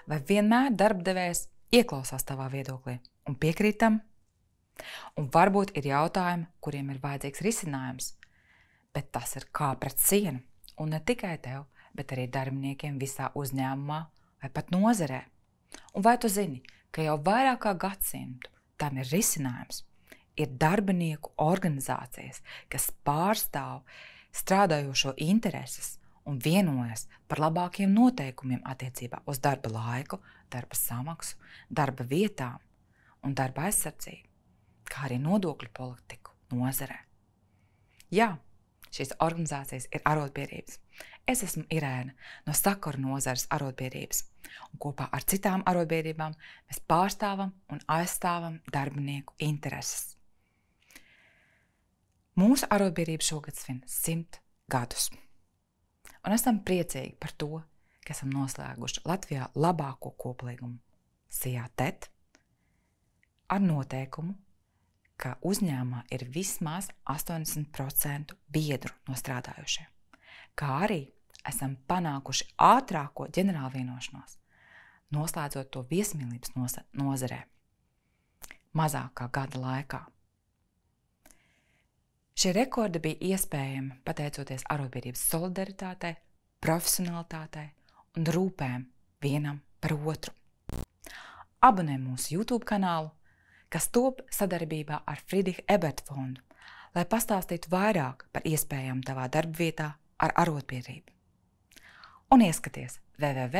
Vai vienmēr darbdevējs ieklausās tavā viedoklī un piekrīt tam? Un varbūt ir jautājumi, kuriem ir vajadzīgs risinājums, bet tas ir kā pret sienu. Un ne tikai tev, bet arī darbiniekiem visā uzņēmumā vai pat nozarē. Un vai tu zini, ka jau vairāk kā gadsimtu tam ir risinājums? Ir darbinieku organizācijas, kas pārstāv strādājošo intereses un vienojas par labākiem noteikumiem attiecībā uz darba laiku, darba samaksu, darba vietām un darba aizsardzību, kā arī nodokļu politiku nozarē. Jā, šīs organizācijas ir arotbiedrības. Es esmu Irēna no Sakara nozares arotbiedrības, un kopā ar citām arotbiedrībām mēs pārstāvam un aizstāvam darbinieku intereses. Mūsu arotbiedrība šogad svin 100 gadus. Un esam priecīgi par to, ka esam noslēguši Latvijā labāko koplīgumu SIA-TET ar noteikumu, ka uzņēmumā ir vismaz 80% biedru no strādājošiem, kā arī esam panākuši ātrāko ģenerālvienošanos, noslēdzot to viesmīlības nozarē mazāk kā gada laikā. Šie rekordi bija iespējami pateicoties arotbiedrības solidaritātei, profesionalitātei un rūpēm vienam par otru. Abonē mūsu YouTube kanālu, kas top sadarbībā ar Friedricha Eberta fondu, lai pastāstītu vairāk par iespējām tavā darbvietā ar arotbiedrību. Un ieskaties www.lsab.lv.